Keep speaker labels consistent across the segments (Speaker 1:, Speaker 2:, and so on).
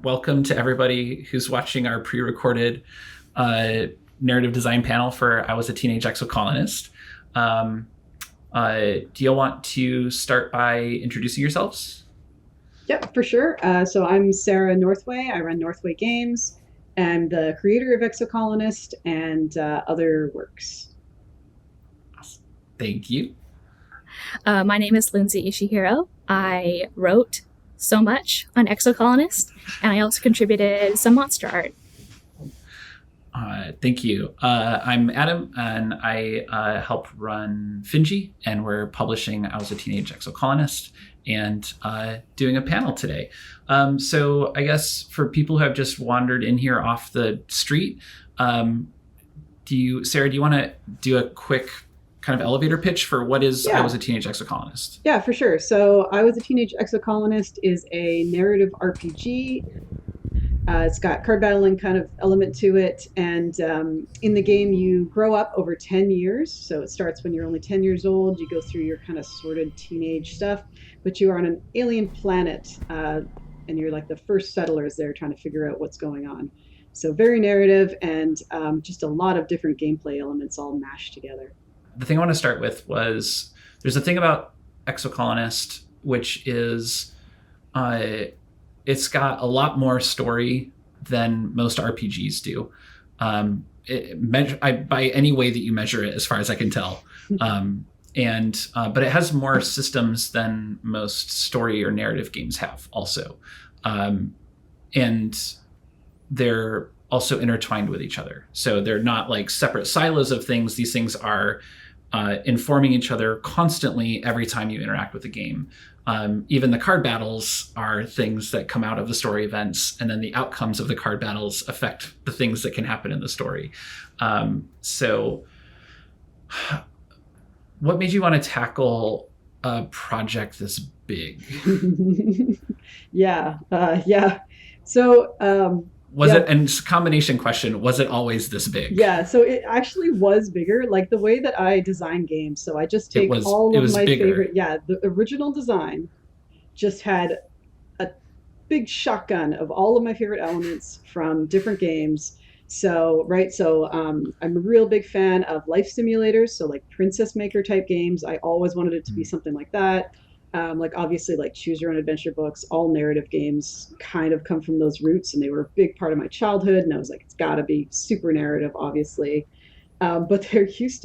Speaker 1: welcome to everybody who's watching our pre-recorded narrative design panel for I Was a Teenage Exocolonist. Do you want to start by introducing yourselves?
Speaker 2: Yep, for sure. So I'm Sarah Northway. I run Northway Games. I'm the creator of Exocolonist and other works.
Speaker 1: Thank you.
Speaker 3: My name is Lindsay Ishihiro. I wrote so much on Exocolonist, and I also contributed some monster art.
Speaker 1: Thank you. I'm Adam, and I help run Finji, and we're publishing I Was a Teenage Exocolonist and doing a panel today. So I guess for people who have just wandered in here off the street, Sarah, do you want to do a quick kind of elevator pitch for what is I Was a Teenage Exocolonist?
Speaker 2: Yeah, for sure. So I Was a Teenage Exocolonist is a narrative RPG. It's got card battling kind of element to it. And in the game, you grow up over 10 years. So it starts when you're only 10 years old. You go through your kind of sordid teenage stuff, but you are on an alien planet and you're like the first settlers there trying to figure out what's going on. So very narrative and just a lot of different gameplay elements all mashed together.
Speaker 1: The thing I want to start with was there's a thing about Exocolonist, which is it's got a lot more story than most RPGs do. By any way that you measure it, as far as I can tell. But it has more systems than most story or narrative games have also. And they're also intertwined with each other. So they're not like separate silos of things. These things are informing each other constantly every time you interact with the game. Even the card battles are things that come out of the story events, and then the outcomes of the card battles affect the things that can happen in the story. So what made you want to tackle a project this big?
Speaker 2: Yeah. So
Speaker 1: was it, and combination question, was it always this big?
Speaker 2: Yeah, so it actually was bigger. Like the way that I design games, so I just take all of my favorite. Yeah, the original design just had a big shotgun of all of my favorite elements from different games. So I'm a real big fan of life simulators. So like Princess Maker type games. I always wanted it to be something like that. Like obviously like choose your own adventure books, all narrative games kind of come from those roots, and they were a big part of my childhood. And I was like, it's got to be super narrative, obviously. But it used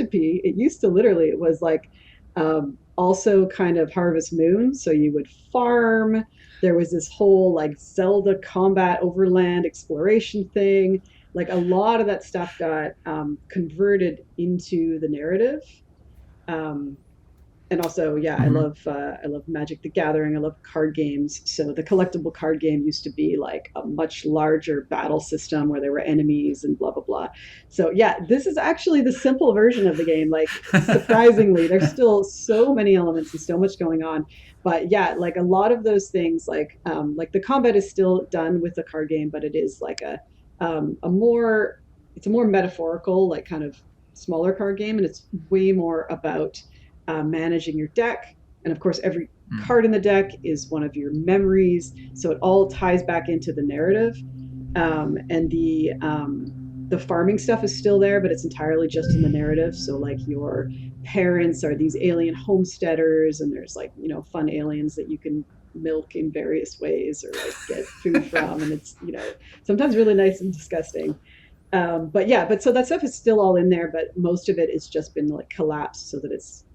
Speaker 2: to literally, it was like also kind of Harvest Moon. So you would farm. There was this whole like Zelda combat overland exploration thing. Like a lot of that stuff got converted into the narrative. And also, I love Magic the Gathering. I love card games. So the collectible card game used to be like a much larger battle system where there were enemies and blah, blah, blah. So this is actually the simple version of the game. Like surprisingly, there's still so many elements and so much going on. But like a lot of those things, like the combat is still done with the card game, but it is like it's a more metaphorical, like kind of smaller card game. And it's way more about managing your deck, and of course every card in the deck is one of your memories, so it all ties back into the narrative. And the farming stuff is still there, but it's entirely just in the narrative. So like your parents are these alien homesteaders, and there's like fun aliens that you can milk in various ways or like get food from, and it's sometimes really nice and disgusting. But so that stuff is still all in there, but most of it has just been like collapsed so that it's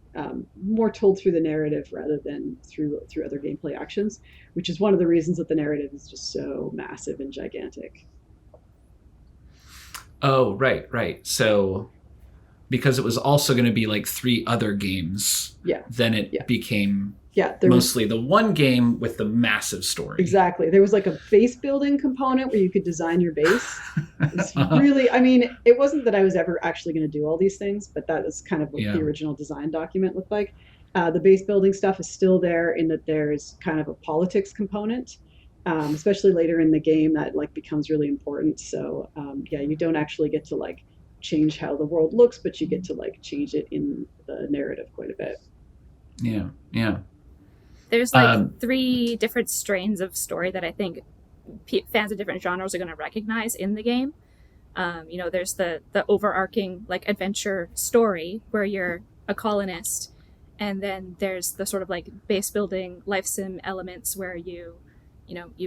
Speaker 2: more told through the narrative rather than through other gameplay actions, which is one of the reasons that the narrative is just so massive and gigantic.
Speaker 1: Oh, right. So because it was also going to be like 3 other games, then it became mostly the one game with the massive story.
Speaker 2: Exactly. There was like a base building component where you could design your base. It's really, I mean, it wasn't that I was ever actually going to do all these things, but that was kind of what the original design document looked like. The base building stuff is still there in that there's kind of a politics component, especially later in the game that like becomes really important. So you don't actually get to like change how the world looks, but you get to like change it in the narrative quite a bit.
Speaker 1: Yeah.
Speaker 3: There's like 3 different strains of story that I think fans of different genres are going to recognize in the game. There's the overarching like adventure story where you're a colonist, and then there's the sort of like base building life sim elements where you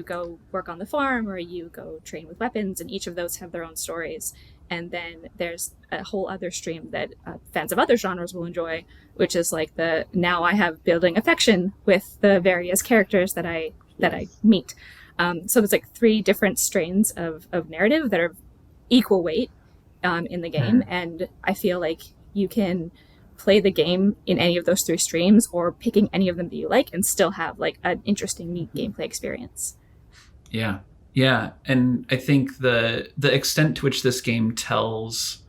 Speaker 3: go work on the farm or you go train with weapons, and each of those have their own stories. And then there's a whole other stream that fans of other genres will enjoy, which is like now I have building affection with the various characters that I meet. So there's like 3 different strains of narrative that are equal weight in the game, and I feel like you can play the game in any of those 3 streams or picking any of them that you like and still have like an interesting, neat gameplay experience.
Speaker 1: Yeah, and I think the extent to which this game tells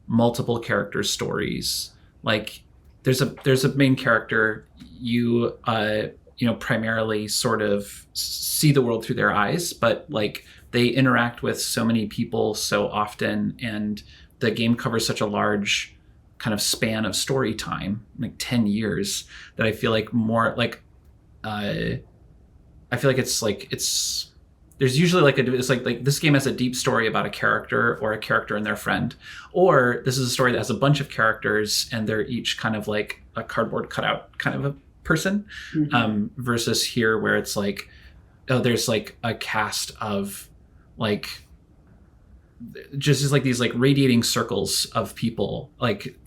Speaker 1: multiple character stories, like there's a main character, you primarily sort of see the world through their eyes, but like they interact with so many people so often, and the game covers such a large kind of span of story time, like 10 years, that I feel like more like it's there's usually like it's like this game has a deep story about a character or a character and their friend, or this is a story that has a bunch of characters and they're each kind of like a cardboard cutout kind of a person, versus here where it's like, oh, there's like a cast of like just like these like radiating circles of people, like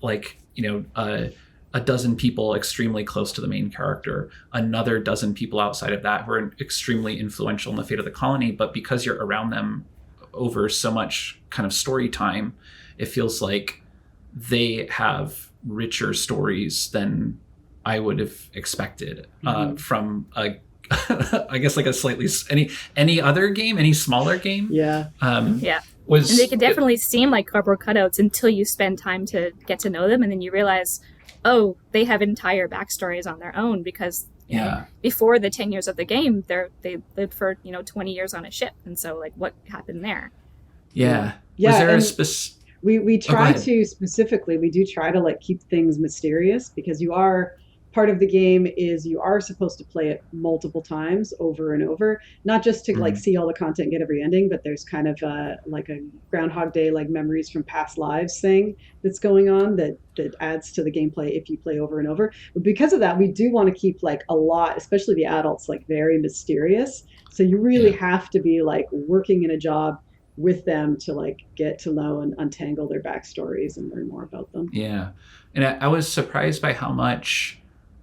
Speaker 1: a dozen people extremely close to the main character, another dozen people outside of that who are extremely influential in the fate of the colony. But because you're around them over so much kind of story time, it feels like they have richer stories than I would have expected from a I guess like a slightly any other game, any smaller game.
Speaker 3: And they can definitely seem like cardboard cutouts until you spend time to get to know them, and then you realize, oh, they have entire backstories on their own, because before the 10 years of the game, they lived for 20 years on a ship, and so like what happened there?
Speaker 1: Was there a specific?
Speaker 2: We try to specifically, we do try to like keep things mysterious, because part of the game is you are supposed to play it multiple times over and over, not just to like see all the content and get every ending, but there's kind of like a Groundhog Day, like memories from past lives thing that's going on that adds to the gameplay if you play over and over. But because of that, we do want to keep like a lot, especially the adults, like very mysterious. So you really have to be like working in a job with them to like get to know and untangle their backstories and learn more about them.
Speaker 1: Yeah. And I was surprised by how much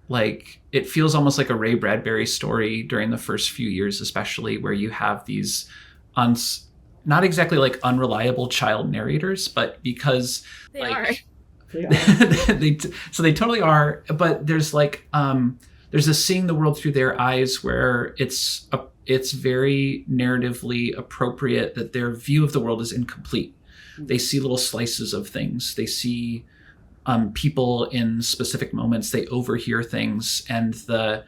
Speaker 1: like it feels almost like a Ray Bradbury story during the first few years, especially, where you have these not exactly like unreliable child narrators, but because
Speaker 3: they
Speaker 1: like
Speaker 3: are.
Speaker 1: they totally are. But there's like there's a seeing the world through their eyes where it's very narratively appropriate that their view of the world is incomplete. They see little slices of things. They see people in specific moments. They overhear things, and the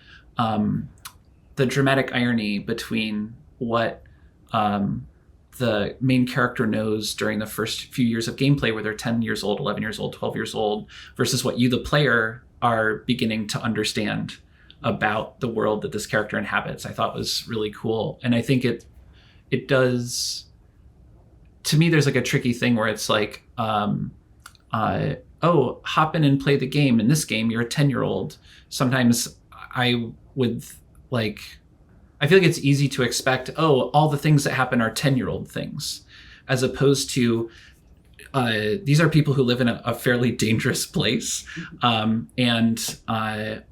Speaker 1: dramatic irony between what the main character knows during the first few years of gameplay, where they're 10 years old, 11 years old, 12 years old, versus what you, the player, are beginning to understand about the world that this character inhabits, I thought was really cool. And I think it does, to me, there's like a tricky thing where it's like, oh, hop in and play the game. In this game, you're a 10-year-old. Sometimes I would like, I feel like it's easy to expect, oh, all the things that happen are 10-year-old things, as opposed to these are people who live in a fairly dangerous place. And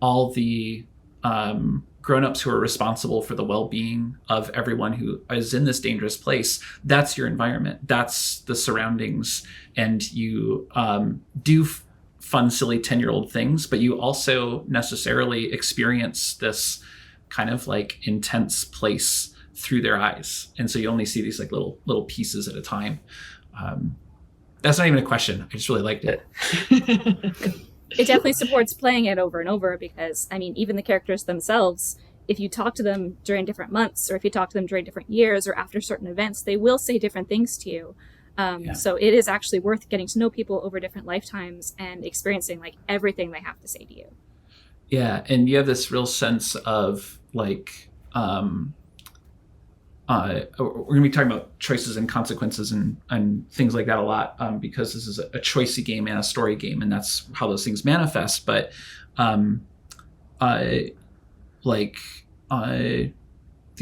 Speaker 1: all the grown-ups who are responsible for the well-being of everyone who is in this dangerous place, that's your environment. That's the surroundings. And you do fun, silly 10-year-old things, but you also necessarily experience this kind of like intense place through their eyes. And so you only see these like little pieces at a time. That's not even a question. I just really liked it.
Speaker 3: It definitely supports playing it over and over, because, I mean, even the characters themselves, if you talk to them during different months, or if you talk to them during different years or after certain events, they will say different things to you. So it is actually worth getting to know people over different lifetimes and experiencing like everything they have to say to you.
Speaker 1: Yeah, and you have this real sense of like we're going to be talking about choices and consequences and things like that a lot, because this is a choicey game and a story game, and that's how those things manifest. But the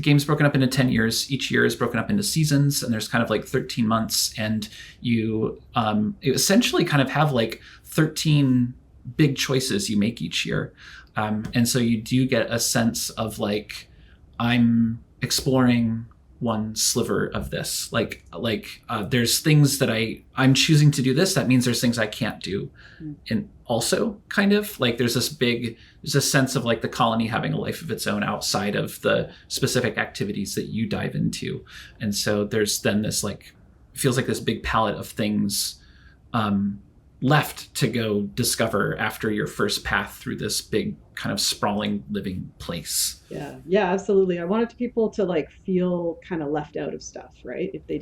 Speaker 1: game's broken up into 10 years. Each year is broken up into seasons, and there's kind of like 13 months, and you essentially kind of have like 13 big choices you make each year. And so you do get a sense of like, I'm exploring one sliver of this. There's things that I'm choosing to do this. That means there's things I can't do. And also kind of like there's a sense of like the colony having a life of its own outside of the specific activities that you dive into. And so there's then this like, it feels like this big palette of things left to go discover after your first path through this big kind of sprawling living place.
Speaker 2: Yeah, absolutely. I wanted people to like feel kind of left out of stuff, right? If they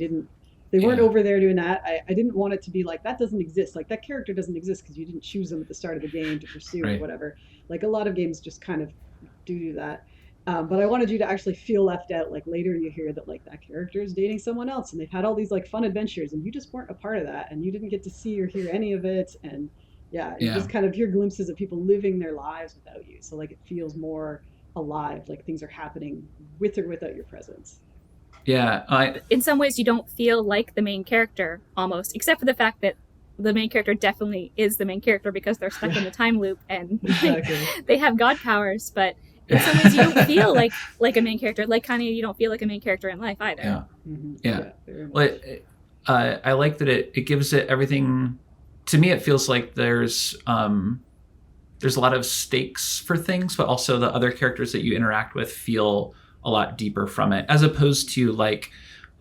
Speaker 2: weren't over there doing that. I didn't want it to be like, that doesn't exist. Like that character doesn't exist because you didn't choose them at the start of the game to pursue or whatever. Like a lot of games just kind of do that. But I wanted you to actually feel left out. Like later you hear that like that character is dating someone else and they've had all these like fun adventures and you just weren't a part of that and you didn't get to see or hear any of it. And you just kind of hear glimpses of people living their lives without you. So like it feels more alive, like things are happening with or without your presence.
Speaker 1: Yeah.
Speaker 3: In some ways you don't feel like the main character almost, except for the fact that the main character definitely is the main character because they're stuck in the time loop and they have god powers, but in some ways you don't feel like a main character, like kind of you don't feel like a main character in life either.
Speaker 1: Well, I like that it gives it everything. To me, it feels like there's a lot of stakes for things, but also the other characters that you interact with feel a lot deeper from it, as opposed to like,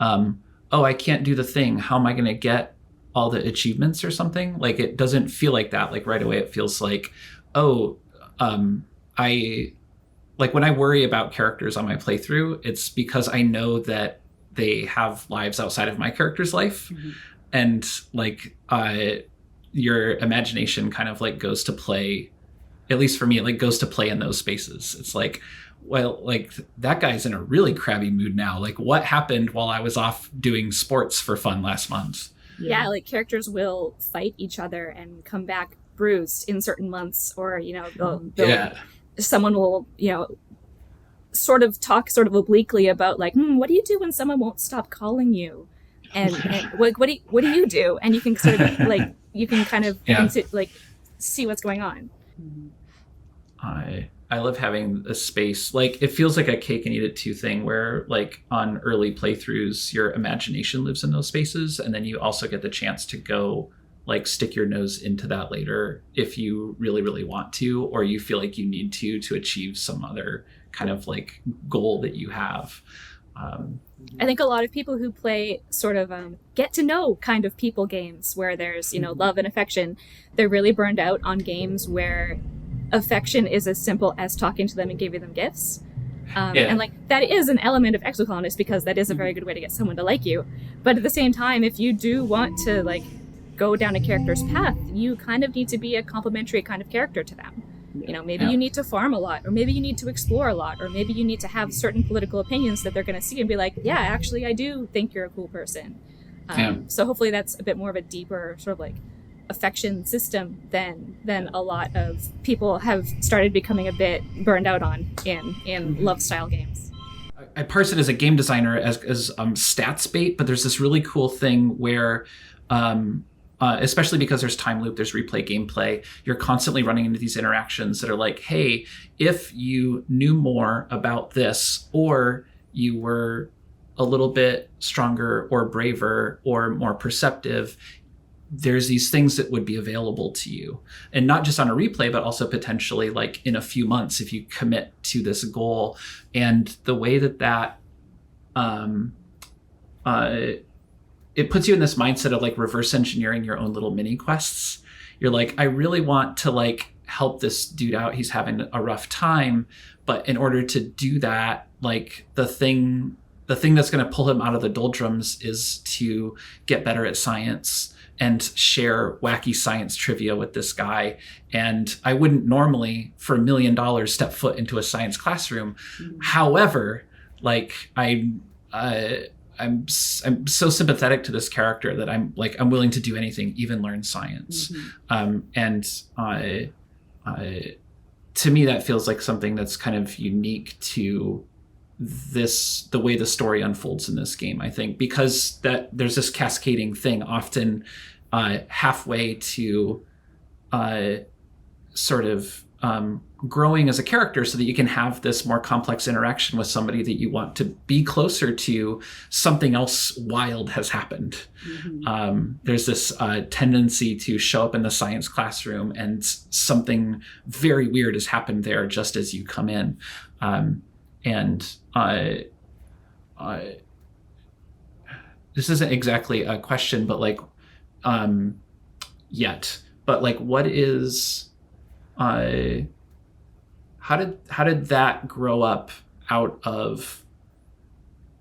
Speaker 1: I can't do the thing. How am I going to get all the achievements or something? Like it doesn't feel like that. Like right away, it feels like, like when I worry about characters on my playthrough, it's because I know that they have lives outside of my character's life. And like your imagination kind of like goes to play, at least for me, it like goes to play in those spaces. It's like, well, like that guy's in a really crabby mood now. Like what happened while I was off doing sports for fun last month?
Speaker 3: Yeah, like characters will fight each other and come back bruised in certain months, or someone will, sort of talk sort of obliquely about like, what do you do when someone won't stop calling you? And what do you do? And you can sort of like, you can kind of see what's going on.
Speaker 1: I love having a space. Like it feels like a cake and eat it too thing where like on early playthroughs, your imagination lives in those spaces. And then you also get the chance to go like stick your nose into that later if you really, really want to, or you feel like you need to achieve some other kind of like goal that you have.
Speaker 3: I think a lot of people who play sort of get to know kind of people games where there's, love and affection, they're really burned out on games where affection is as simple as talking to them and giving them gifts. And like that is an element of Exocolonist because that is a very good way to get someone to like you. But at the same time, if you do want to like go down a character's path, you kind of need to be a complementary kind of character to them. Maybe you need to farm a lot, or maybe you need to explore a lot, or maybe you need to have certain political opinions that they're going to see and be like, yeah, actually, I do think you're a cool person. So hopefully that's a bit more of a deeper sort of like affection system than a lot of people have started becoming a bit burned out on in love style games.
Speaker 1: I parse it as a game designer as stats bait, but there's this really cool thing where especially because there's time loop, there's replay gameplay, you're constantly running into these interactions that are like, hey, if you knew more about this, or you were a little bit stronger or braver or more perceptive, there's these things that would be available to you. And not just on a replay, but also potentially like in a few months if you commit to this goal. And the way that it puts you in this mindset of like reverse engineering your own little mini quests. You're like, I really want to like help this dude out. He's having a rough time. But in order to do that, like the thing that's going to pull him out of the doldrums is to get better at science and share wacky science trivia with this guy. And I wouldn't normally for $1 million step foot into a science classroom. However, like I'm so sympathetic to this character that I'm willing to do anything, even learn science. And to me, that feels like something that's kind of unique to the way the story unfolds in this game, I think, because that there's this cascading thing often halfway to sort of growing as a character so that you can have this more complex interaction with somebody that you want to be closer to. Something else wild has happened. There's this tendency to show up in the science classroom and something very weird has happened there just as you come in. And this isn't exactly a question, but like yet, but like, what is how did that grow up out of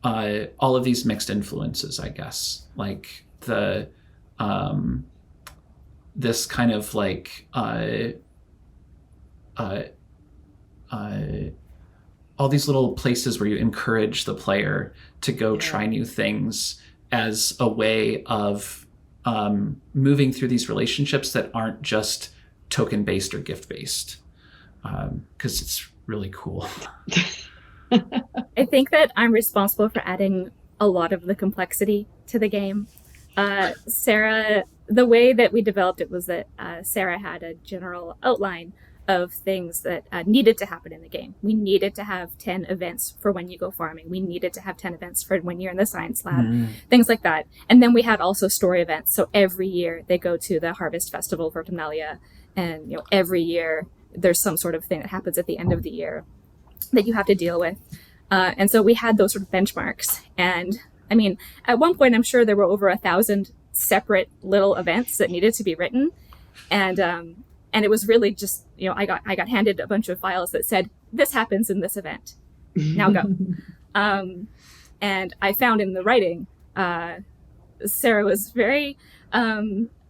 Speaker 1: all of these mixed influences, I guess, like the this kind of like all these little places where you encourage the player to go try new things as a way of moving through these relationships that aren't just token based or gift based, because it's really cool.
Speaker 3: I think that I'm responsible for adding a lot of the complexity to the game. Sarah, the way that we developed it was that Sarah had a general outline of things that needed to happen in the game. We needed to have 10 events for when you go farming. We needed to have 10 events for when you're in the science lab, things like that. And then we had also story events. So every year they go to the Harvest Festival for Vermilion, and every year there's some sort of thing that happens at the end of the year that you have to deal with. And so we had those sort of benchmarks. And I mean, at one point, I'm sure there were over 1,000 separate little events that needed to be written. And it was really just, I got handed a bunch of files that said, this happens in this event. Now go. And I found in the writing, Sarah was very,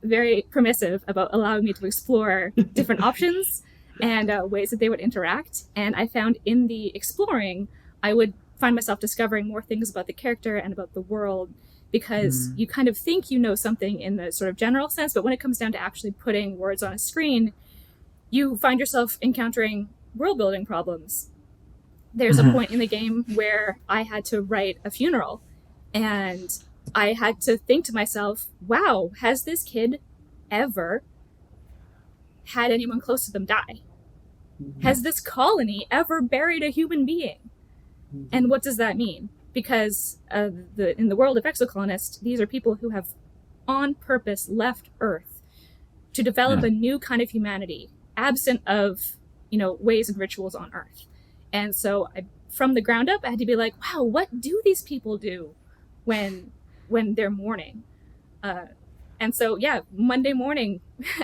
Speaker 3: very permissive about allowing me to explore different options and ways that they would interact. And I found in the exploring, I would find myself discovering more things about the character and about the world, because you kind of think you know something in the sort of general sense, but when it comes down to actually putting words on a screen, you find yourself encountering world building problems. There's a point in the game where I had to write a funeral, and I had to think to myself, wow, has this kid ever had anyone close to them die? Has this colony ever buried a human being? And what does that mean? Because in the world of exocolonists, these are people who have on purpose left Earth to develop a new kind of humanity, absent of, ways and rituals on Earth. And so from the ground up, I had to be like, wow, what do these people do when they're mourning? And so, Monday morning,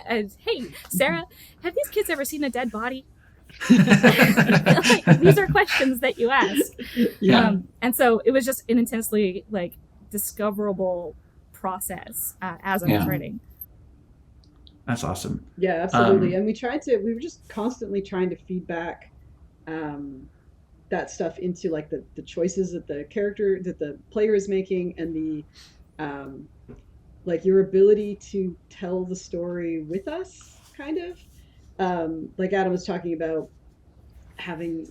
Speaker 3: hey, Sarah, have these kids ever seen a dead body? These are questions that you ask. And so it was just an intensely discoverable process as I was writing.
Speaker 1: That's awesome.
Speaker 2: Yeah, absolutely. And we were just constantly trying to feed back that stuff into the choices that the player is making, and the your ability to tell the story with us, kind of. Like Adam was talking about having,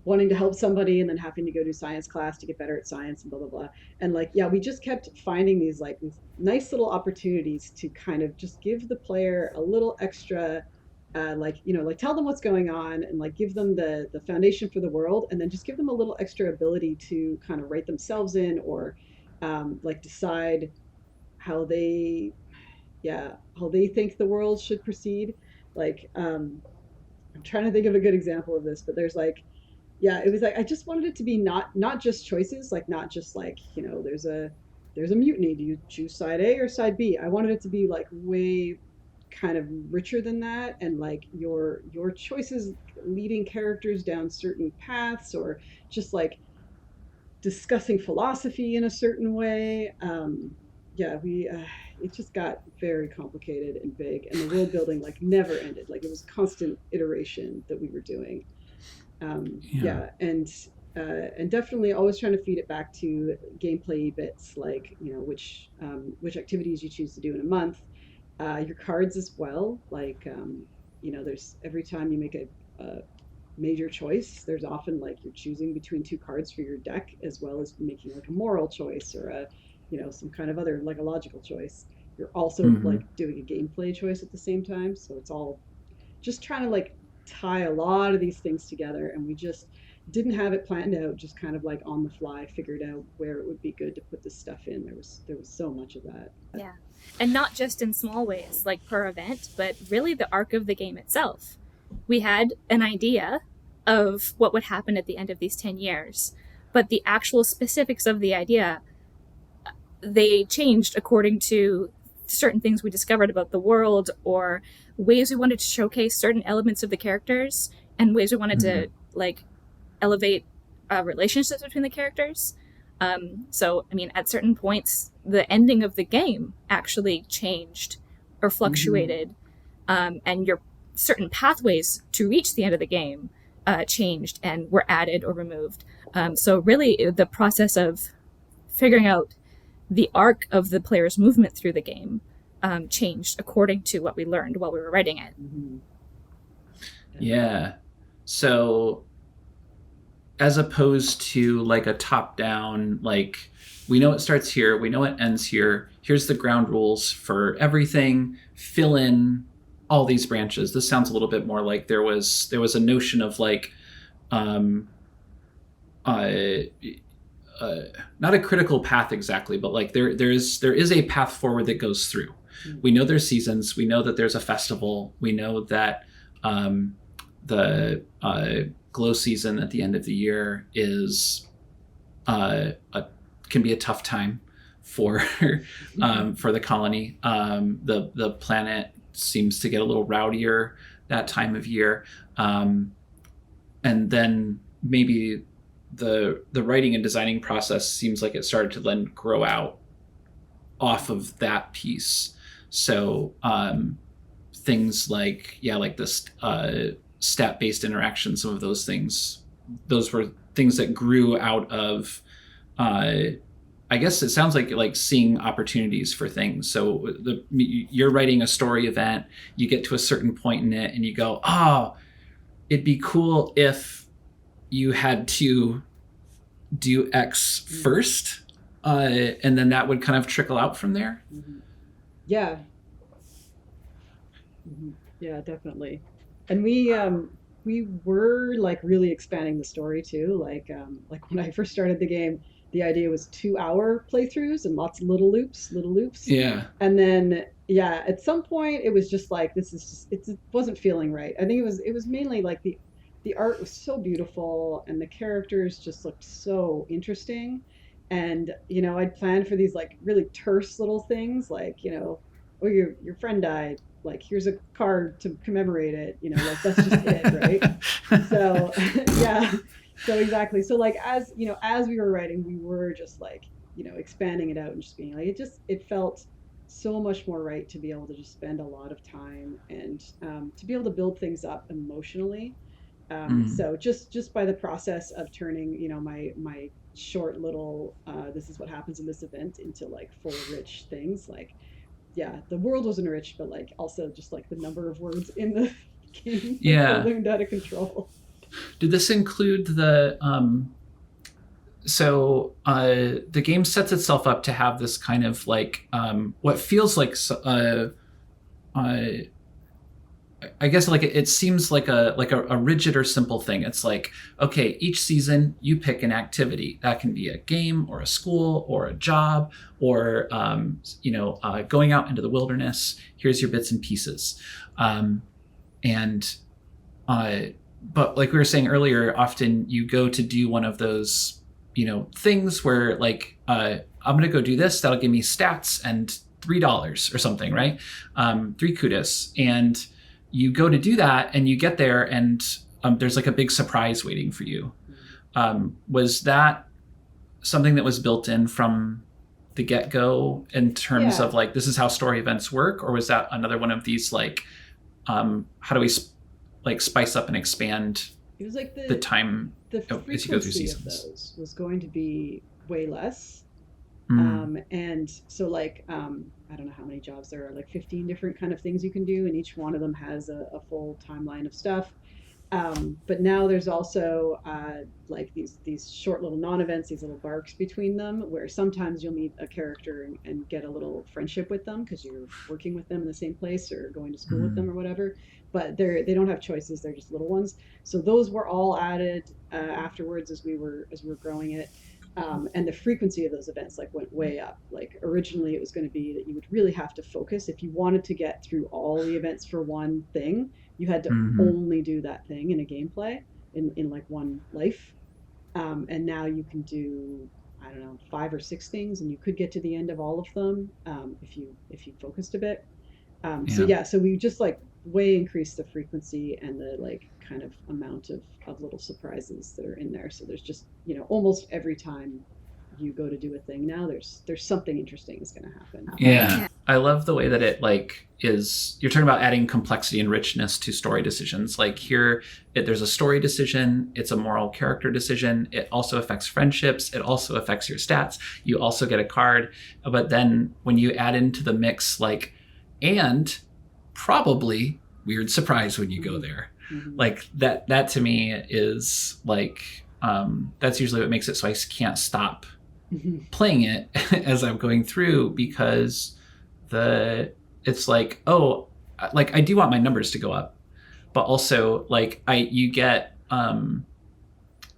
Speaker 2: wanting to help somebody and then having to go to science class to get better at science and blah, blah, blah. And we just kept finding these nice little opportunities to kind of just give the player a little extra, tell them what's going on and give them the foundation for the world, and then just give them a little extra ability to kind of write themselves in, or decide how they think the world should proceed. I'm trying to think of a good example of this, but there's it was I just wanted it to be not just choices, not just there's a mutiny, do you choose side A or side B? I wanted it to be way kind of richer than that, and your choices leading characters down certain paths, or just discussing philosophy in a certain way. It just got very complicated and big, and the world building never ended. It was constant iteration that we were doing. And and definitely always trying to feed it back to gameplay bits, like which activities you choose to do in a month, your cards as well. Like there's every time you make a major choice, there's often like you're choosing between two cards for your deck, as well as making like a moral choice or a some kind of other like a logical choice. You're also
Speaker 1: Mm-hmm.
Speaker 2: like doing a gameplay choice at the same time, so it's all just trying to like tie a lot of these things together, and we just didn't have it planned out, just kind of like on the fly figured out where it would be good to put this stuff in. There was so much of that.
Speaker 3: Yeah. And not just in small ways, like per event, but really the arc of the game itself. We had an idea of what would happen at the end of these 10 years, but the actual specifics of the idea, they changed according to certain things we discovered about the world, or ways we wanted to showcase certain elements of the characters, and ways we wanted to like elevate relationships between the characters. So, I mean, at certain points, the ending of the game actually changed or fluctuated, and your certain pathways to reach the end of the game changed and were added or removed. So really, the process of figuring out the arc of the player's movement through the game changed according to what we learned while we were writing it.
Speaker 1: Yeah. So as opposed to like a top-down, like we know it starts here, we know it ends here, here's the ground rules for everything, fill in all these branches. This sounds a little bit more like there was a notion of like not a critical path exactly, but like there is a path forward that goes through. We know there's seasons, we know that there's a festival, we know that the glow season at the end of the year is can be a tough time for for the colony. The planet seems to get a little rowdier that time of year, and then maybe the writing and designing process seems like it started to then grow out off of that piece. So things like this stat-based interaction, some of those things, those were things that grew out of I guess it sounds like seeing opportunities for things. So you're writing a story event, you get to a certain point in it and you go, it'd be cool if you had to do X first, and then that would kind of trickle out from there.
Speaker 2: Yeah. Yeah, definitely. And we were like really expanding the story too. Like when I first started the game, the idea was 2-hour playthroughs and lots of little loops.
Speaker 1: Yeah.
Speaker 2: And then at some point it was just like, it wasn't feeling right. I think it was mainly like the art was so beautiful and the characters just looked so interesting. And I'd planned for these like really terse little things, like oh, your friend died, like here's a card to commemorate it, like that's just it, right? So yeah, so exactly. So like as we were writing, we were just like expanding it out and just being like, it felt so much more right to be able to just spend a lot of time and to be able to build things up emotionally. So just by the process of turning my short little this is what happens in this event into like full rich things, like the world was enriched, but like also just like the number of words in the game ballooned out of control.
Speaker 1: Did this include the the game sets itself up to have this kind of like what feels like I guess like it seems like a rigid or simple thing. It's like, okay, each season you pick an activity that can be a game or a school or a job or going out into the wilderness. Here's your bits and pieces, but like we were saying earlier, often you go to do one of those things where like I'm gonna go do this, that'll give me stats and $3 or something, right? 3 kudos. And you go to do that and you get there and there's like a big surprise waiting for you. Was that something that was built in from the get-go in terms of like, this is how story events work? Or was that another one of these like, how do we like spice up and expand
Speaker 2: It was like
Speaker 1: the time
Speaker 2: the
Speaker 1: as you go through
Speaker 2: frequency of
Speaker 1: seasons.
Speaker 2: those was going to be way less.
Speaker 1: Mm.
Speaker 2: And so like I don't know how many jobs there are, like 15 different kind of things you can do, and each one of them has a full timeline of stuff. But now there's also like these short little non-events, these little barks between them, where sometimes you'll meet a character and get a little friendship with them because you're working with them in the same place or going to school with
Speaker 1: Mm.
Speaker 2: them or whatever. But they don't have choices; they're just little ones. So those were all added afterwards as we were growing it. And the frequency of those events like went way up. Like originally it was going to be that you would really have to focus if you wanted to get through all the events for one thing. You had to
Speaker 1: Hmm.
Speaker 2: only do that thing in a gameplay in like one life. And now you can do, I don't know, 5 or 6 things, and you could get to the end of all of them if you focused a bit. So
Speaker 1: Yeah.
Speaker 2: yeah, so we just like way increased the frequency and the like kind of amount of little surprises that are in there. So there's just, almost every time you go to do a thing now, there's something interesting is going to happen.
Speaker 1: Yeah. I love the way that it like is you're talking about adding complexity and richness to story decisions. Like here there's a story decision, it's a moral character decision, it also affects friendships, it also affects your stats. You also get a card, but then when you add into the mix like and probably weird surprise when you go there.
Speaker 2: Mm-hmm.
Speaker 1: Like that to me is like that's usually what makes it so I can't stop
Speaker 2: Mm-hmm.
Speaker 1: playing it as I'm going through because it's like, oh, like I do want my numbers to go up, but also like you get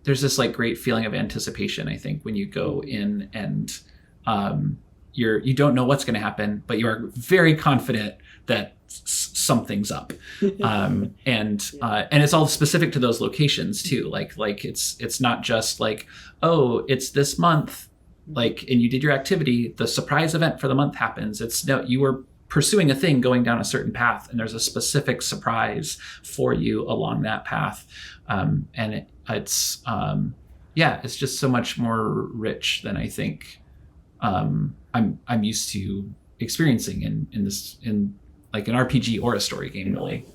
Speaker 1: there's this like great feeling of anticipation, I think, when you go in and you don't know what's going to happen, but you are very confident that something's up. And it's all specific to those locations too. Like it's not just like, oh, it's this month, like, and you did your activity, the surprise event for the month happens. It's no, you were pursuing a thing going down a certain path and there's a specific surprise for you along that path. And it's just so much more rich than I think I'm used to experiencing in like an RPG or a story game, really.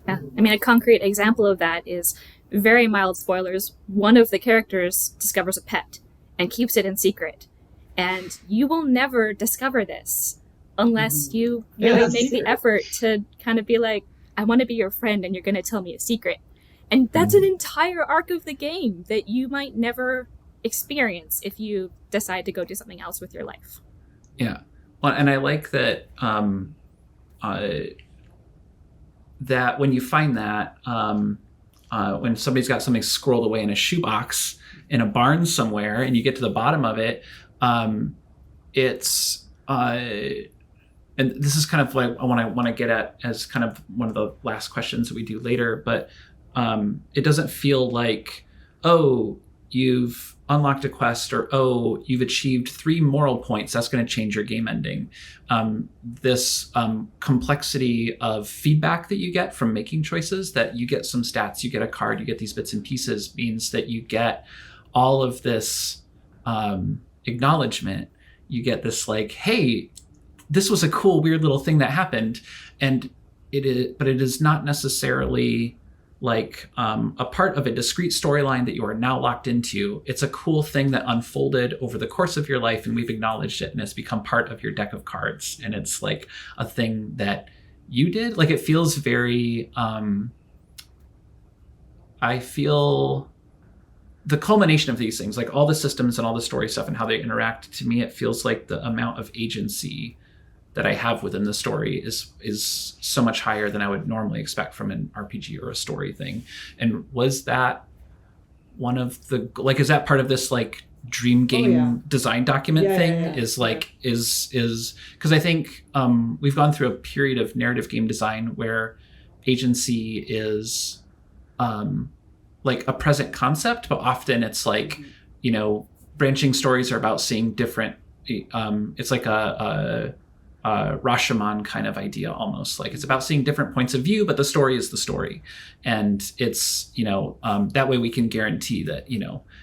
Speaker 3: Yeah, I mean, a concrete example of that is, very mild spoilers, one of the characters discovers a pet and keeps it in secret. And you will never discover this unless you really make the effort to kind of be like, I want to be your friend and you're going to tell me a secret. And that's an entire arc of the game that you might never experience if you decide to go do something else with your life.
Speaker 1: Yeah. Well, and I like that that when you find that when somebody's got something squirreled away in a shoebox in a barn somewhere and you get to the bottom of it, it's and this is kind of like I want to get at as kind of one of the last questions that we do later, but it doesn't feel like, oh, you've unlocked a quest, or oh, you've achieved 3 moral points, that's going to change your game ending. This complexity of feedback that you get from making choices, that you get some stats, you get a card, you get these bits and pieces, means that you get all of this acknowledgement. You get this like, hey, this was a cool, weird little thing that happened. And but it is not necessarily like a part of a discrete storyline that you are now locked into. It's a cool thing that unfolded over the course of your life and we've acknowledged it and it's become part of your deck of cards. And it's like a thing that you did. Like it feels very, I feel the culmination of these things, like all the systems and all the story stuff and how they interact, to me, it feels like the amount of agency that I have within the story is so much higher than I would normally expect from an RPG or a story thing. And was that one of the, like, is that part of this like dream game design document thing? Is like, is because I think we've gone through a period of narrative game design where agency is like a present concept, but often it's like, branching stories are about seeing different, it's like a Rashomon kind of idea almost. Like it's about seeing different points of view, but the story is the story. And it's, that way we can guarantee that,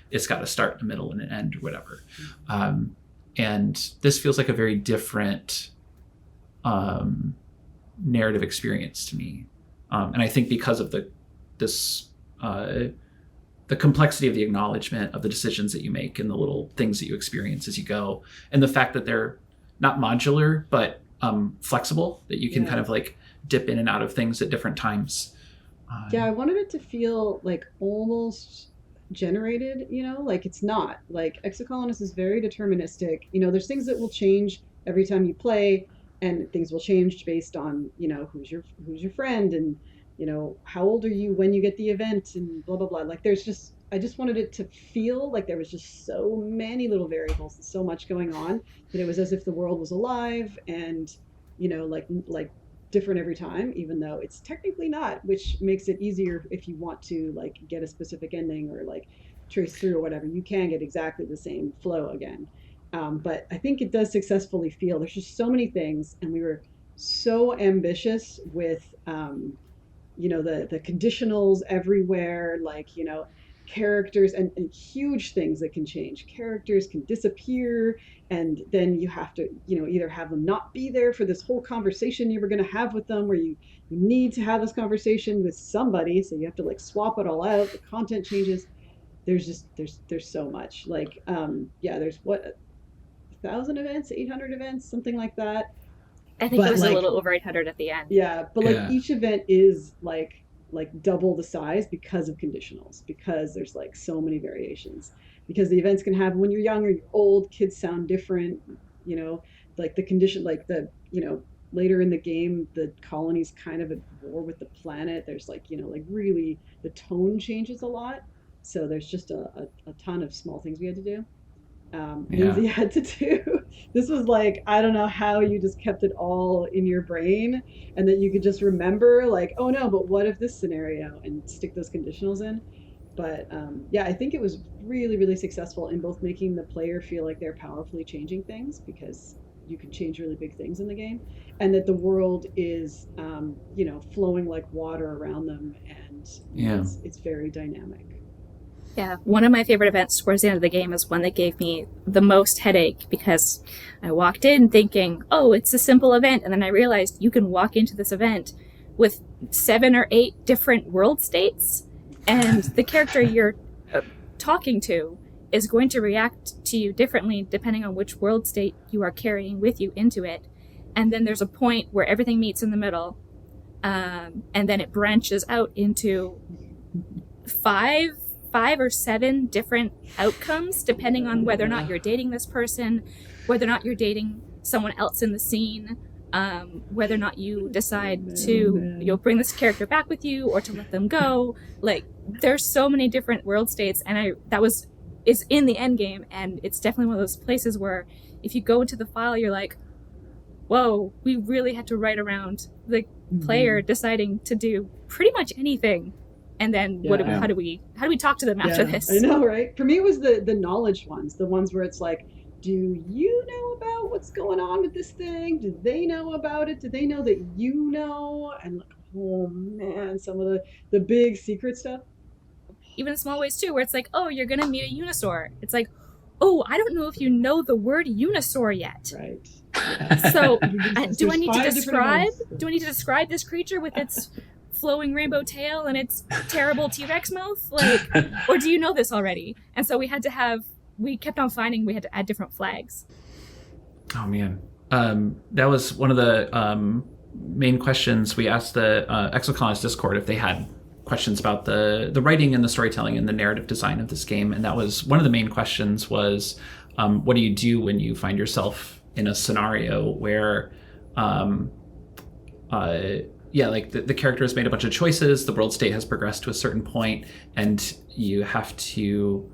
Speaker 1: it's got a start, a middle, and an end or whatever. And this feels like a very different narrative experience to me. And I think because of this the complexity of the acknowledgement of the decisions that you make and the little things that you experience as you go, and the fact that they're not modular but flexible, that you can kind of like dip in and out of things at different times.
Speaker 2: I wanted it to feel like almost generated, like it's not. Like Exocolonist is very deterministic. There's things that will change every time you play, and things will change based on, who's your friend, and how old are you when you get the event, and blah blah blah. Like I just wanted it to feel like there was just so many little variables and so much going on that it was as if the world was alive and like different every time, even though it's technically not, which makes it easier if you want to like get a specific ending or like trace through or whatever. You can get exactly the same flow again. But I think it does successfully feel there's just so many things, and we were so ambitious with the conditionals everywhere, like characters and huge things that can change. Characters can disappear, and then you have to either have them not be there for this whole conversation you were going to have with them, where you need to have this conversation with somebody, so you have to like swap it all out. The content changes. There's so much, like there's what, 1,000 events, 800 events, something like that.
Speaker 3: I think it was like, a little over 800 at the end.
Speaker 2: Like each event is like double the size because of conditionals, because there's like so many variations, because the events can happen when you're young or you're old, kids sound different, like the condition, like the later in the game the colony's kind of at war with the planet. There's like like really the tone changes a lot, so there's just a ton of small things we had to do. Lindsay had to do. This was like, I don't know how you just kept it all in your brain and that you could just remember like, oh no, but what if this scenario, and stick those conditionals in. But I think it was really, really successful in both making the player feel like they're powerfully changing things, because you can change really big things in the game, and that the world is flowing like water around them, and it's very dynamic.
Speaker 3: Yeah, one of my favorite events towards the end of the game is one that gave me the most headache, because I walked in thinking, oh, it's a simple event, and then I realized you can walk into this event with 7 or 8 different world states, and the character you're talking to is going to react to you differently depending on which world state you are carrying with you into it. And then there's a point where everything meets in the middle, and then it branches out into 5 or 7 different outcomes, depending on whether or not you're dating this person, whether or not you're dating someone else in the scene, whether or not you decide to bring this character back with you or to let them go. Like, there's so many different world states, and is in the end game, and it's definitely one of those places where if you go into the file, you're like, whoa, we really had to write around the player deciding to do pretty much anything. And then how do we talk to them after this?
Speaker 2: I know, right? For me, it was the knowledge ones, the ones where it's like, do you know about what's going on with this thing? Do they know about it? Do they know that you know? And like, oh man, some of the big secret stuff.
Speaker 3: Even in small ways too, where it's like, oh, you're gonna meet a Unisaur. It's like, oh, I don't know if you know the word Unisaur yet.
Speaker 2: Right.
Speaker 3: So do I need to describe this creature with its flowing rainbow tail and its terrible T-Rex mouth, like, or do you know this already? And so we kept on finding we had to add different flags.
Speaker 1: Oh man, that was one of the main questions we asked the Exocolonist Discord, if they had questions about the writing and the storytelling and the narrative design of this game. And that was one of the main questions was, what do you do when you find yourself in a scenario where like the character has made a bunch of choices, the world state has progressed to a certain point, and you have to,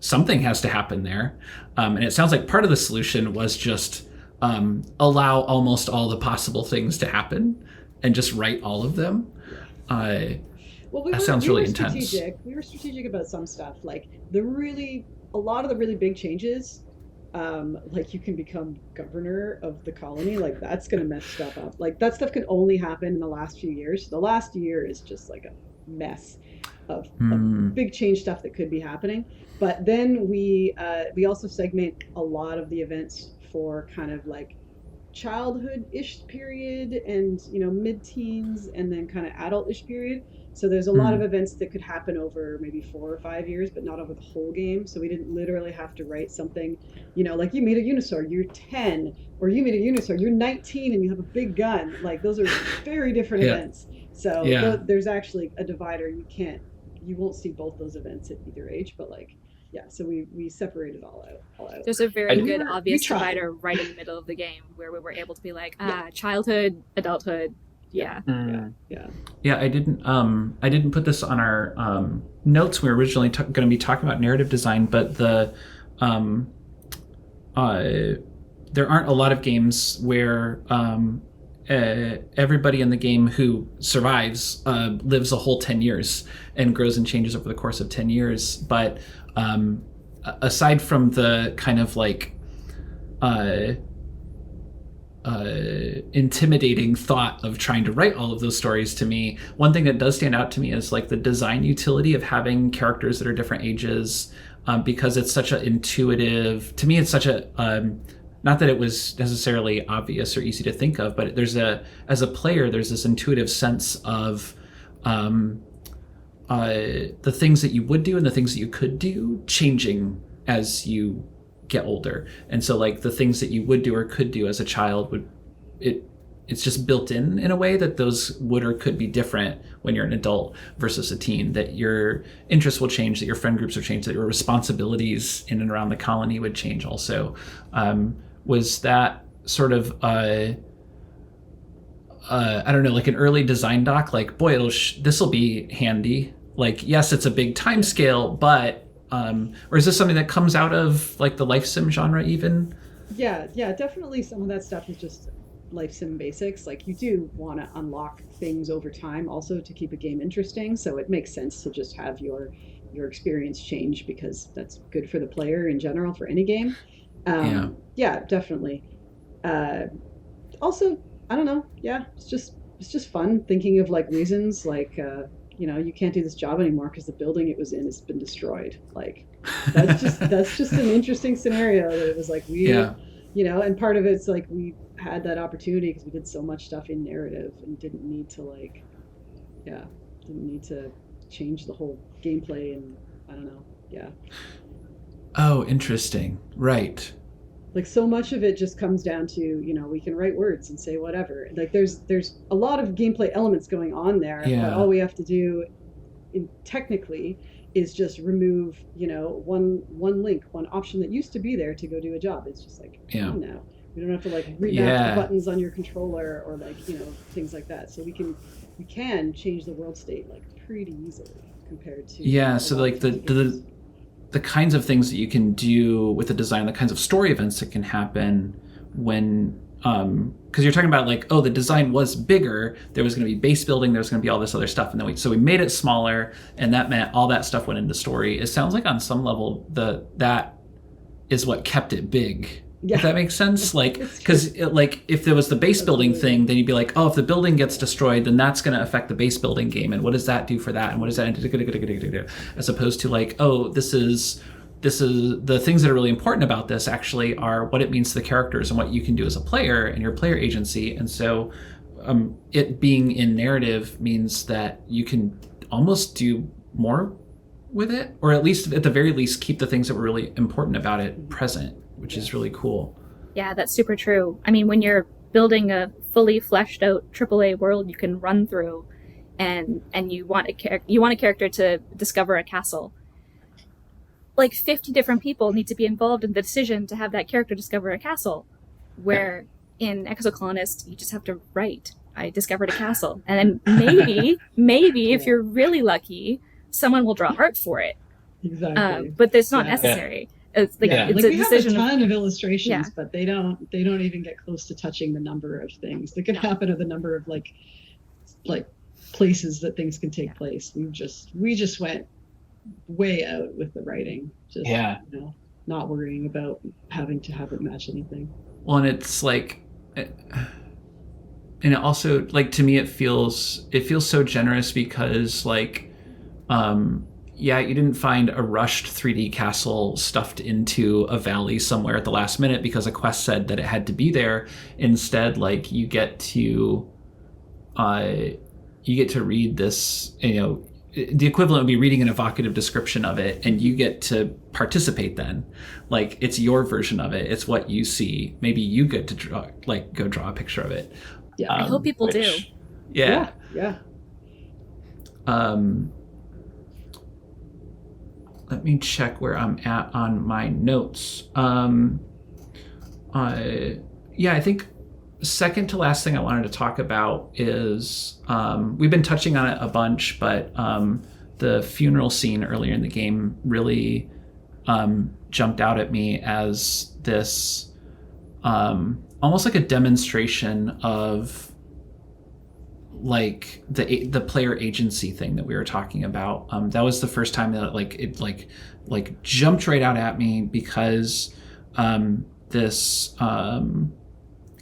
Speaker 1: something has to happen there. And it sounds like part of the solution was just allow almost all the possible things to happen and just write all of them. That sounds really intense.
Speaker 2: We were strategic about some stuff, like a lot of the really big changes. Like you can become governor of the colony, like that's going to mess stuff up. Like that stuff can only happen in the last few years. The last year is just like a mess of big change stuff that could be happening. But then we also segment a lot of the events for kind of like childhood-ish period and mid-teens and then kind of adult-ish period. So there's a lot of events that could happen over maybe 4 or 5 years, but not over the whole game. So we didn't literally have to write something, like you meet a Unisaur, you're 10, or you meet a Unisaur, you're 19 and you have a big gun. Like those are very different events. So there's actually a divider. You won't see both those events at either age, but so we separated all out.
Speaker 3: There's a very good obvious divider right in the middle of the game where we were able to be like, childhood, adulthood. Yeah.
Speaker 1: I didn't put this on our notes. We were originally going to be talking about narrative design, but there aren't a lot of games where everybody in the game who survives lives a whole 10 years and grows and changes over the course of 10 years. But aside from the kind of intimidating thought of trying to write all of those stories, to me, one thing that does stand out to me is the design utility of having characters that are different ages, because it's such an intuitive, to me, it's such a, not that it was necessarily obvious or easy to think of, but as a player, there's this intuitive sense of the things that you would do and the things that you could do changing as you get older. And so the things that you would do or could do as a child it's just built in a way that those would or could be different when you're an adult versus a teen, that your interests will change, that your friend groups will change, that your responsibilities in and around the colony would change also. Was that sort of I don't know, an early design doc, boy, this will be handy. Yes, it's a big time scale, but or is this something that comes out of the life sim genre even?
Speaker 2: Yeah, definitely. Some of that stuff is just life sim basics. You do want to unlock things over time also to keep a game interesting. So it makes sense to just have your experience change, because that's good for the player in general for any game. Yeah, definitely. Also, I don't know. Yeah, it's just fun thinking of reasons you can't do this job anymore because the building it was in has been destroyed. That's just an interesting scenario that it was and part of it's we had that opportunity because we did so much stuff in narrative and didn't need to change the whole gameplay, and I don't know. Yeah.
Speaker 1: Oh, interesting. Right.
Speaker 2: So much of it just comes down to, we can write words and say whatever. There's a lot of gameplay elements going on there, but all we have to do technically is just remove, one link, one option that used to be there to go do a job. It's just now. We don't have to remap the buttons on your controller or things like that. So we can change the world state pretty easily compared to
Speaker 1: so the kinds of things that you can do with the design, the kinds of story events that can happen when because you're talking about the design was bigger, there was going to be base building, there was going to be all this other stuff, and then we made it smaller, and that meant all that stuff went into story. It sounds like on some level that is what kept it big. If that makes sense, because if there was the base building thing, then you'd be if the building gets destroyed, then that's going to affect the base building game, and what does that do for that, and what does that do, as opposed to this is the things that are really important about this actually are what it means to the characters and what you can do as a player and your player agency. And so it being in narrative means that you can almost do more with it, or at least at the very least keep the things that were really important about it present, which is really cool.
Speaker 3: Yeah, that's super true. I mean, when you're building a fully fleshed out AAA world you can run through, and you want a character to discover a castle, 50 different people need to be involved in the decision to have that character discover a castle, where in Exocolonist you just have to write, I discovered a castle, and then maybe if you're really lucky, someone will draw art for it.
Speaker 2: Exactly.
Speaker 3: But that's not necessary. It's it's a decision.
Speaker 2: We have a ton of illustrations, but they don't even get close to touching the number of things that can happen, or the number of places that things can take place. We just went way out with the writing, just not worrying about having to have it match anything.
Speaker 1: Well, and it's and it also to me it feels so generous, because you didn't find a rushed 3D castle stuffed into a valley somewhere at the last minute because a quest said that it had to be there. Instead, you get to you get to read this, the equivalent would be reading an evocative description of it, and you get to participate then. Like, it's your version of it. It's what you see. Maybe you get to go draw a picture of it.
Speaker 2: Yeah.
Speaker 3: I hope people do.
Speaker 1: Yeah.
Speaker 2: Yeah.
Speaker 1: Let me check where I'm at on my notes. I think second to last thing I wanted to talk about is, we've been touching on it a bunch, but the funeral scene earlier in the game really jumped out at me as this almost like a demonstration of like the player agency thing that we were talking about. That was the first time that it jumped right out at me, because this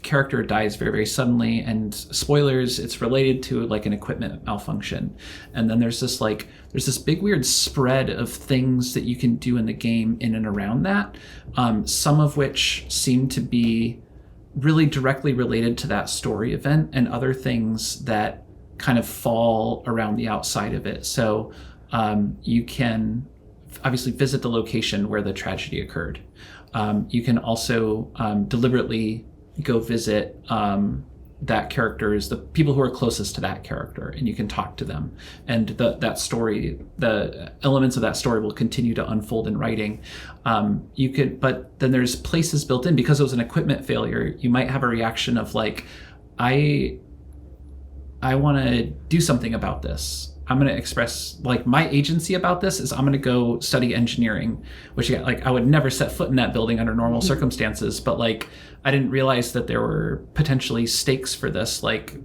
Speaker 1: character dies very, very suddenly, and spoilers, it's related to like an equipment malfunction. And then there's this big weird spread of things that you can do in the game in and around that, some of which seem to be really directly related to that story event, and other things that kind of fall around the outside of it. So you can obviously visit the location where the tragedy occurred. You can also deliberately go visit that character's, the people who are closest to that character, and you can talk to them. And that story, the elements of that story will continue to unfold in writing. But then there's places built in, because it was an equipment failure, you might have a reaction of like, I want to do something about this. I'm going to express like my agency about this is I'm going to go study engineering, which like I would never set foot in that building under normal circumstances. But like, I didn't realize that there were potentially stakes for this. Like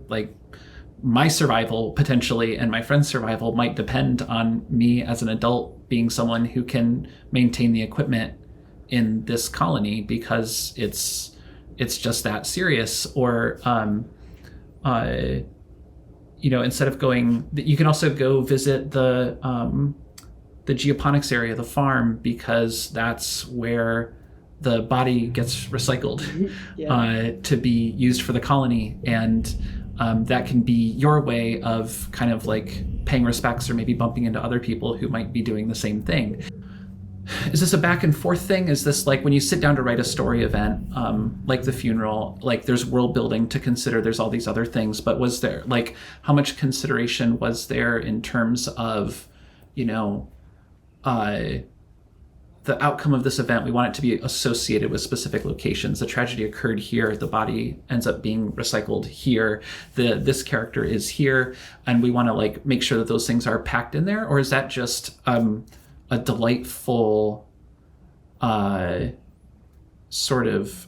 Speaker 1: my survival potentially and my friend's survival might depend on me as an adult being someone who can maintain the equipment in this colony, because it's just that serious. Or, instead of going, you can also go visit the geoponics area, the farm, because that's where the body gets recycled to be used for the colony. And that can be your way of kind of like paying respects, or maybe bumping into other people who might be doing the same thing. Is this a back and forth thing? Is this like when you sit down to write a story event, like the funeral, like there's world building to consider, there's all these other things, but was there, like, how much consideration was there in terms of, the outcome of this event? We want it to be associated with specific locations. The tragedy occurred here. The body ends up being recycled here. This character is here, and we want to like make sure that those things are packed in there. Or is that just a delightful sort of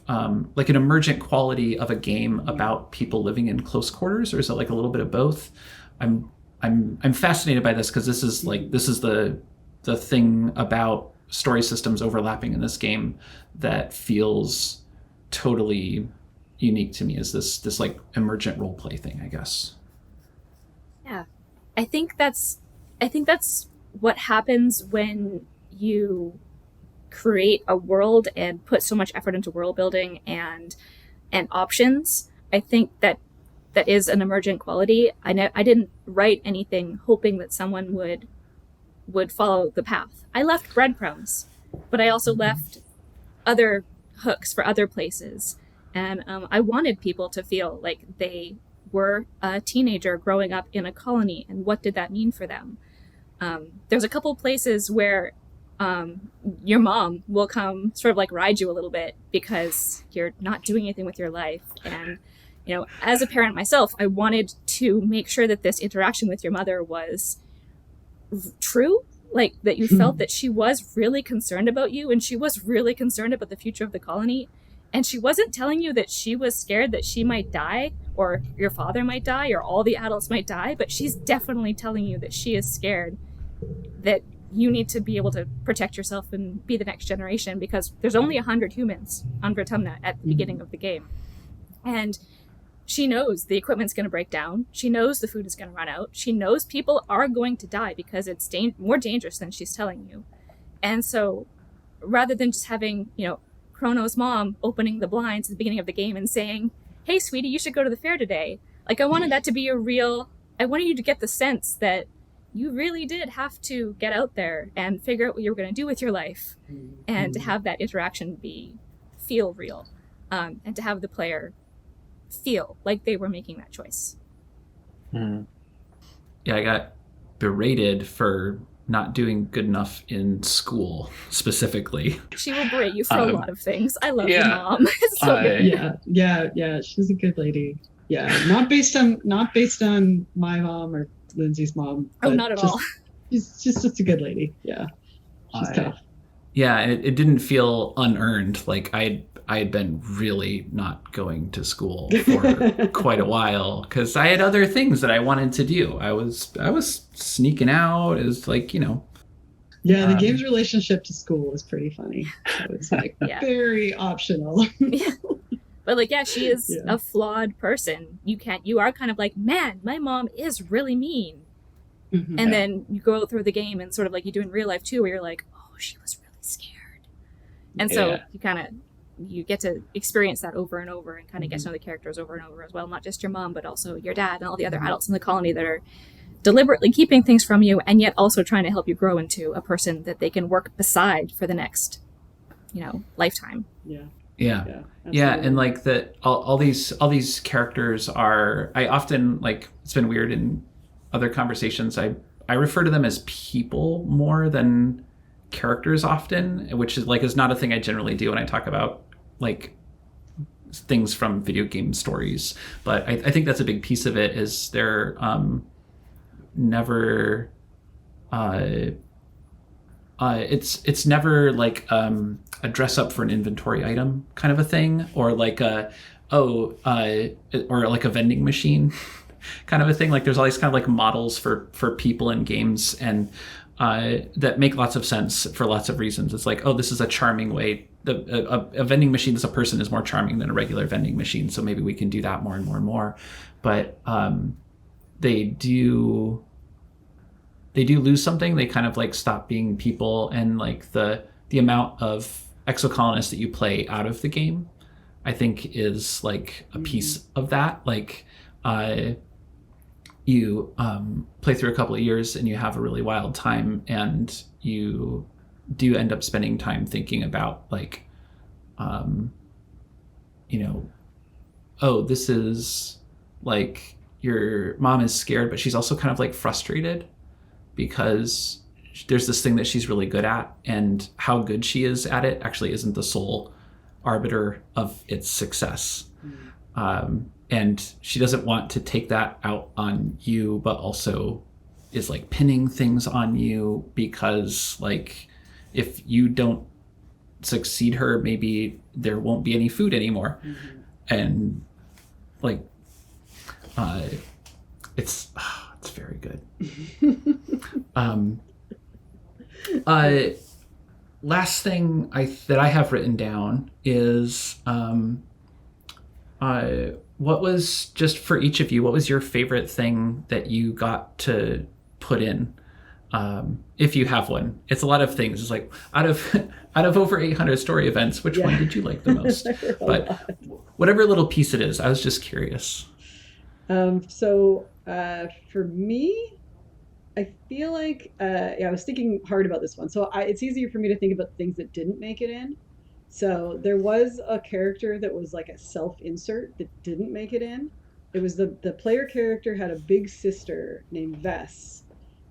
Speaker 1: like an emergent quality of a game about people living in close quarters? Or is it like a little bit of both? I'm fascinated by this, because this is the thing about story systems overlapping in this game that feels totally unique to me, is this like emergent role play thing, I guess.
Speaker 3: Yeah, I think that's what happens when you create a world and put so much effort into world building and options. I think that is an emergent quality. I didn't write anything hoping that someone would follow the path. I left breadcrumbs, but I also left other hooks for other places. And I wanted people to feel like they were a teenager growing up in a colony, and what did that mean for them? There's a couple places where your mom will come sort of like ride you a little bit because you're not doing anything with your life. And, as a parent myself, I wanted to make sure that this interaction with your mother was true, like that you felt that she was really concerned about you, and she was really concerned about the future of the colony. And she wasn't telling you that she was scared that she might die, or your father might die, or all the adults might die, but she's definitely telling you that she is scared that you need to be able to protect yourself and be the next generation, because there's only 100 humans on Vertumna at the beginning of the game. And she knows the equipment's going to break down. She knows the food is going to run out. She knows people are going to die because it's more dangerous than she's telling you. And so rather than just having, Chrono's mom opening the blinds at the beginning of the game and saying, "Hey, sweetie, you should go to the fair today." Like, I wanted that to be a real I wanted you to get the sense that you really did have to get out there and figure out what you were going to do with your life, and to have that interaction feel real, and to have the player feel like they were making that choice.
Speaker 1: Yeah, I got berated for not doing good enough in school specifically.
Speaker 3: She will berate you for a lot of things. I love your
Speaker 4: yeah.
Speaker 3: mom. It's so good.
Speaker 2: Yeah. She's a good lady. Yeah, not based on my mom or Lindsay's mom.
Speaker 3: Oh, not at all.
Speaker 2: She's just a good lady. Yeah, she's tough.
Speaker 1: Yeah, and it didn't feel unearned. Like I had been really not going to school for quite a while because I had other things that I wanted to do. I was sneaking out. It was like,
Speaker 2: Yeah, the game's relationship to school is pretty funny. So it's like very optional.
Speaker 3: But like, she is a flawed person. You are kind of like, man, my mom is really mean. Mm-hmm. And then you go through the game and sort of like you do in real life too, where you're like, oh, she was really scared. And so you get to experience that over and over and kind of get to know the characters over and over as well. Not just your mom, but also your dad and all the other adults in the colony that are deliberately keeping things from you and yet also trying to help you grow into a person that they can work beside for the next, lifetime.
Speaker 1: Yeah, and like all these characters are, I often, like, it's been weird in other conversations, I refer to them as people more than characters often, which is not a thing I generally do when I talk about like things from video game stories. But I think that's a big piece of it, is they're never it's never like a dress up for an inventory item kind of a thing, or like or like a vending machine kind of a thing. Like there's all these kind of like models for people in games, and that make lots of sense for lots of reasons. It's like, oh, this is a charming way. A vending machine as a person is more charming than a regular vending machine, so maybe we can do that more and more and more. But they do lose something. They kind of like stop being people, and like the amount of exocolonists that you play out of the game, I think, is like a piece of that. Like you play through a couple of years and you have a really wild time, and you do end up spending time thinking about like oh, this is like, your mom is scared, but she's also kind of like frustrated because there's this thing that she's really good at, and how good she is at it actually isn't the sole arbiter of its success. And she doesn't want to take that out on you, but also is like pinning things on you because like, if you don't succeed her, maybe there won't be any food anymore. And like it's very good. Last thing that I have written down is what was, just for each of you, what was your favorite thing that you got to put in? If you have one. It's a lot of things. It's like, out of over 800 story events, which one did you like the most? But whatever little piece it is, I was just curious.
Speaker 2: So for me, I feel like I was thinking hard about this one. So it's easier for me to think about things that didn't make it in. So there was a character that was like a self-insert that didn't make it in. It was the player character had a big sister named Vess,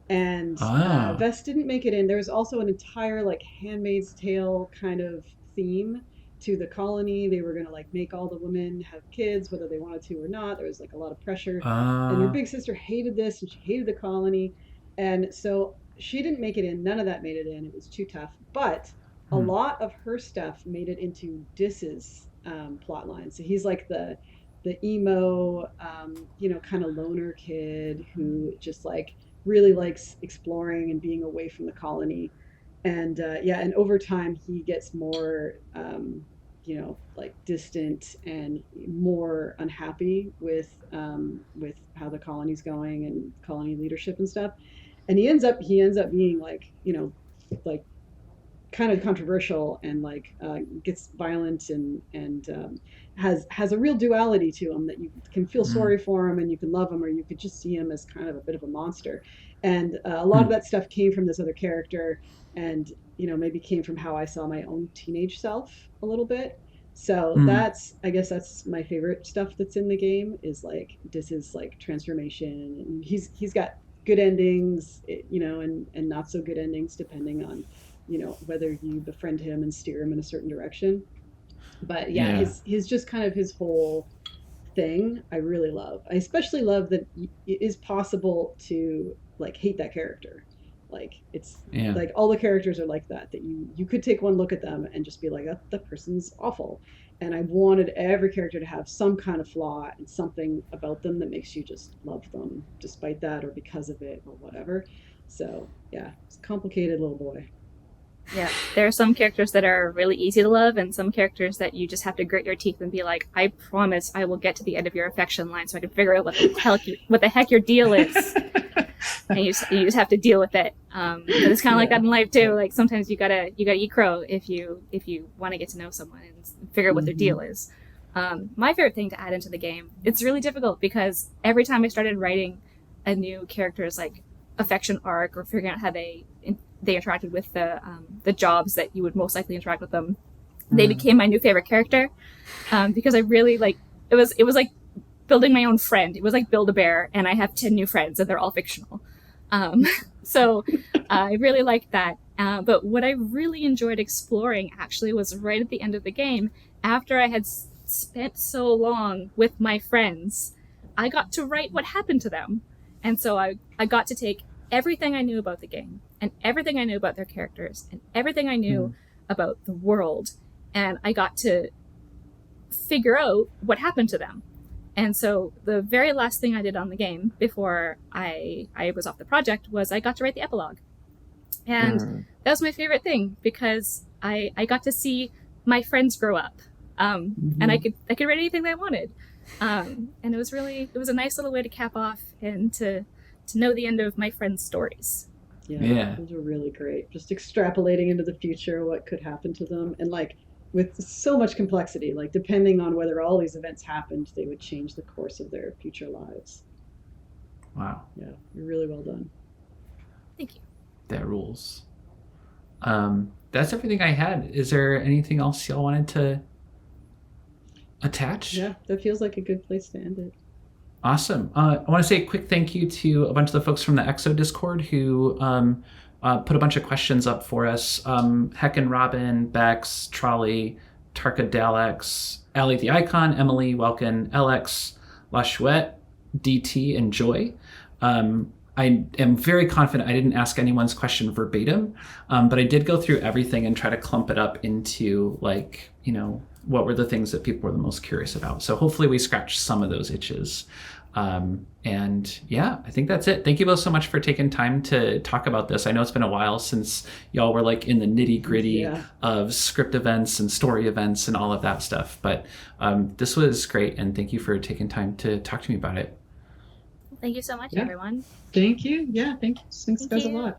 Speaker 2: and Vess didn't make it in. There was also an entire like Handmaid's Tale kind of theme to the colony. They were going to like make all the women have kids, whether they wanted to or not. There was like a lot of pressure. And her big sister hated this, and she hated the colony. And so she didn't make it in. None of that made it in. It was too tough. But a lot of her stuff made it into Dis's plot line. So he's like the emo, kind of loner kid who just like really likes exploring and being away from the colony. And and over time he gets more, like distant and more unhappy with how the colony's going and colony leadership and stuff. And he ends up being like, like kind of controversial and like gets violent and has a real duality to him that you can feel sorry for him and you can love him, or you could just see him as kind of a bit of a monster. And a lot of that stuff came from this other character, and maybe came from how I saw my own teenage self a little bit. So I guess that's my favorite stuff that's in the game, is like this is like transformation, and he's got good endings, and not so good endings depending on whether you befriend him and steer him in a certain direction. But his just kind of his whole thing I really love. I especially love that it is possible to like hate that character. Like it's like all the characters are like that you could take one look at them and just be like, that person's awful. And I wanted every character to have some kind of flaw and something about them that makes you just love them despite that, or because of it, or whatever. So yeah, it's a complicated little boy.
Speaker 3: Yeah, there are some characters that are really easy to love, and some characters that you just have to grit your teeth and be like, I promise I will get to the end of your affection line so I can figure out what the heck your deal is. And you just have to deal with it. But it's kind of like that in life too. Like sometimes you gotta eat crow if you want to get to know someone and figure out what their deal is. My favorite thing to add into the game, it's really difficult because every time I started writing a new character's like affection arc, or figuring out how they interacted with the jobs that you would most likely interact with them, they became my new favorite character, because I really like it was like building my own friend. It was like Build-A-Bear, and I have 10 new friends, and they're all fictional. So I really liked that. But what I really enjoyed exploring actually was right at the end of the game, after I had spent so long with my friends, I got to write what happened to them. And so I got to take everything I knew about the game, and everything I knew about their characters, and everything I knew about the world, and I got to figure out what happened to them. And so the very last thing I did on the game before I was off the project was I got to write the epilogue. And that was my favorite thing, because I got to see my friends grow up. And I could write anything that I wanted. And it was a nice little way to cap off and to know the end of my friends' stories.
Speaker 2: Yeah, those were really great. Just extrapolating into the future, what could happen to them, and like with so much complexity, like depending on whether all these events happened, they would change the course of their future lives.
Speaker 1: Wow.
Speaker 2: Yeah, you're really well done.
Speaker 3: Thank you.
Speaker 1: That rules. That's everything I had. Is there anything else y'all wanted to attach?
Speaker 2: Yeah, that feels like a good place to end it.
Speaker 1: Awesome. I want to say a quick thank you to a bunch of the folks from the EXO Discord who put a bunch of questions up for us. Heckin' Robin, Bex, Trolley, Tarka Dalex, Allie the Icon, Emily, Welkin, LX, La Chouette, DT, and Joy. I am very confident I didn't ask anyone's question verbatim, but I did go through everything and try to clump it up into what were the things that people were the most curious about. So hopefully we scratched some of those itches. And yeah, I think that's it. Thank you both so much for taking time to talk about this. I know it's been a while since y'all were like in the nitty gritty of script events and story events and all of that stuff. But this was great. And thank you for taking time to talk to me about it.
Speaker 3: Thank you so much, everyone.
Speaker 2: Thank you. Yeah, thank you. Thanks guys a lot.